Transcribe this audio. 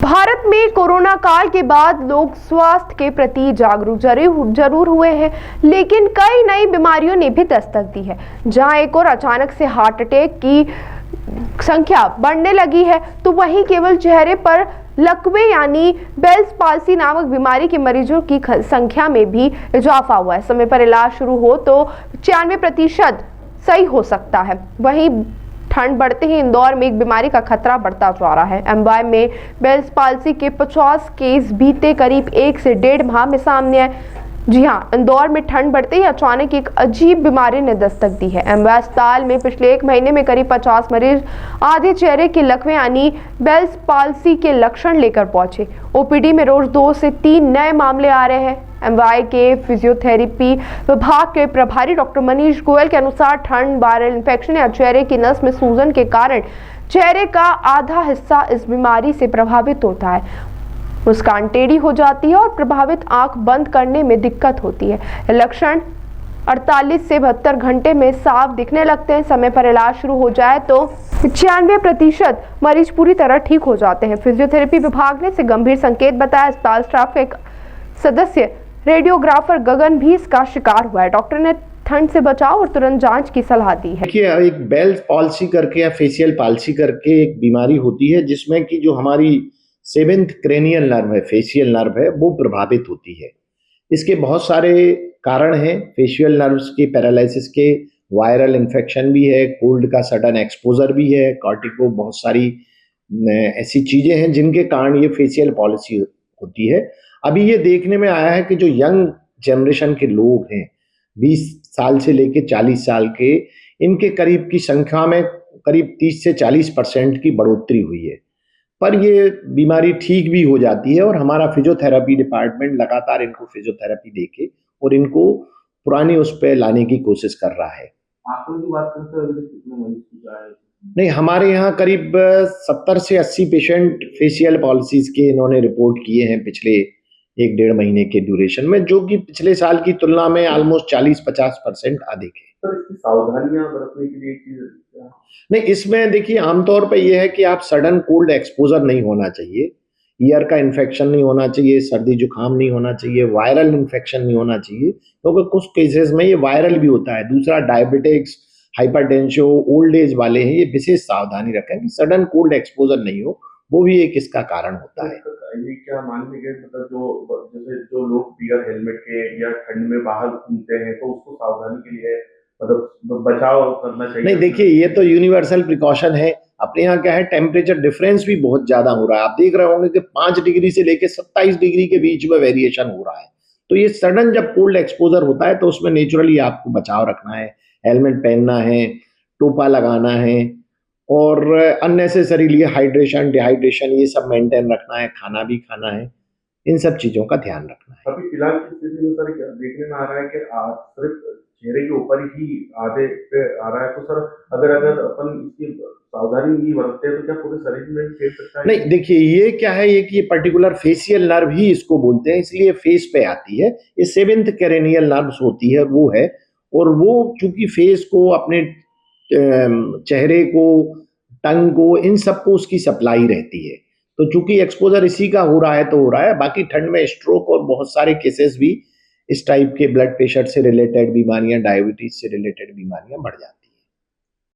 भारत में कोरोना काल के बाद लोग स्वास्थ्य के प्रति जागरूक जरूर हुए हैं, लेकिन कई नई बीमारियों ने भी दस्तक दी है। जहां एक और अचानक से हार्ट अटैक की संख्या बढ़ने लगी है, तो वहीं केवल चेहरे पर लकवे यानी बेल्स पाल्सी नामक बीमारी के मरीजों की संख्या में भी इजाफा हुआ है। समय पर इलाज शुरू हो तो 95% सही हो सकता है। वहीं ठंड बढ़ते ही इंदौर में एक बीमारी का खतरा बढ़ता जा रहा है। एमवाई में बेल्स पाल्सी के 50 केस बीते करीब 1 से 1.5 माह में सामने आए। जी हां, इंदौर में ठंड बढ़ते ही अचानक एक अजीब बीमारी ने दस्तक दी है। एमवाई अस्पताल में पिछले 1 महीने में करीब 50 मरीज आधे चेहरे के लकवे यानी बेल्स पाल्सी के लक्षण लेकर पहुंचे। ओपीडी में रोज 2 से 3 नए मामले आ रहे हैं। एमवाई के फिजियोथेरेपी विभाग के प्रभारी डॉक्टर मनीष गोयल के अनुसार ठंड, वायरल इन्फेक्शन या चेहरे की नस में सूजन के कारण चेहरे का आधा हिस्सा इस बीमारी से प्रभावित होता है। मुस्कान टेढ़ी हो जाती है और प्रभावित आंख बंद करने में दिक्कत होती है। लक्षण 48 से 72 घंटे में साफ दिखने लगते हैं। समय पर इलाज शुरू हो जाए तो 95% मरीज पूरी तरह ठीक हो जाते हैं। फिजियोथेरेपी विभाग ने इसे गंभीर संकेत बताया। अस्पताल स्टाफ का एक सदस्य रेडियोग्राफर गगन भी इसका शिकार हुआ है। डॉक्टर ने ठंड से बचाव और तुरंत जांच की सलाह दी है। देखिए, एक बेल्स पॉल्सी करके या फेशियल पाल्सी करके एक बीमारी होती है जिसमें कि जो हमारी 7th क्रेनियल नर्व है, फेशियल नर्व है, वो प्रभावित होती है। इसके बहुत सारे कारण हैं। फेशियल नर्व्स के पैरालिसिस के वायरल इन्फेक्शन भी है, कोल्ड का सडन एक्सपोजर भी है, कॉर्टिको, बहुत सारी ऐसी चीजें हैं जिनके कारण ये फेशियल पॉल्सी होती है। अभी ये देखने में आया है कि जो यंग जनरेशन के लोग हैं, 20 साल से लेके 40 साल के, इनके करीब की संख्या में करीब 30 से 40% की बढ़ोतरी हुई है। पर ये बीमारी ठीक भी हो जाती है और हमारा फिजियोथेरेपी डिपार्टमेंट लगातार इनको फिजियोथेरेपी देके और इनको पुरानी उस पर लाने की कोशिश कर रहा है। आंकड़ों की बात करते हैं, कितने मरीज? नहीं, हमारे यहाँ करीब 70 से 80 पेशेंट फेशियल पॉलिसीज के इन्होंने रिपोर्ट किए हैं पिछले 1-1.5 महीने के ड्यूरेशन में, जो कि पिछले साल की तुलना में ऑलमोस्ट 40-50% अधिक है। सर, इसकी सावधानियां बरतने के लिए नहीं, इसमें देखिए आमतौर पे ये है कि आप सडन कोल्ड एक्सपोजर नहीं होना चाहिए, ईयर का इन्फेक्शन नहीं होना चाहिए, सर्दी जुकाम नहीं होना चाहिए, वायरल इन्फेक्शन नहीं होना चाहिए, क्योंकि कुछ केसेस में ये वायरल भी होता है। दूसरा, डायबिटिक्स, हाइपरटेंशन, ओल्ड एज वाले हैं, ये विशेष सावधानी रखें कि सडन कोल्ड एक्सपोजर नहीं हो, वो भी एक इसका कारण होता है। ये क्या मान लीजिए, मतलब जैसे जो लोग बियर हेलमेट के या ठंड में बाहर घूमते हैं, तो उसको सावधानी के लिए मतलब बचाव करना चाहिए? नहीं, देखिए, ये तो यूनिवर्सल प्रिकॉशन है। अपने यहाँ क्या है, टेम्परेचर डिफरेंस भी बहुत ज्यादा हो रहा है। आप देख रहे होंगे कि 5 डिग्री से लेकर 27 डिग्री के बीच में वेरिएशन हो रहा है। तो ये सडन जब कोल्ड एक्सपोजर होता है तो उसमें नेचुरली आपको बचाव रखना है, हेलमेट पहनना है, टोपा लगाना है और अननेसेसरीली हाइड्रेशन, डिहाइड्रेशन ये सब मेंटेन रखना है, खाना भी खाना है, इन सब चीजों का ध्यान रखना है। अभी फिलहाल की स्थिति में सर देखने में आ रहा है कि सिर्फ चेहरे के ऊपर ही आधे पे आ रहा है, तो सर अगर अपन इसकी सावधानी नहीं बरतते तो क्या पूरे शरीर में फैल सकता है? नहीं, देखिए, ये क्या है, ये कि ये पर्टिकुलर फेशियल नर्व ही इसको बोलते हैं, इसलिए फेस पे आती है। ये 7th क्रेनियल नर्व्स होती है, वो है, और वो चूंकि फेस को, अपने चेहरे को, टंग को, इन सबको उसकी सप्लाई रहती है। तो चूंकि एक्सपोजर इसी का हो रहा है तो हो रहा है। बाकी ठंड में स्ट्रोक और बहुत सारे केसेस भी इस टाइप के ब्लड प्रेशर से रिलेटेड बीमारियां, डायबिटीज से रिलेटेड बीमारियां बढ़ जाती हैं।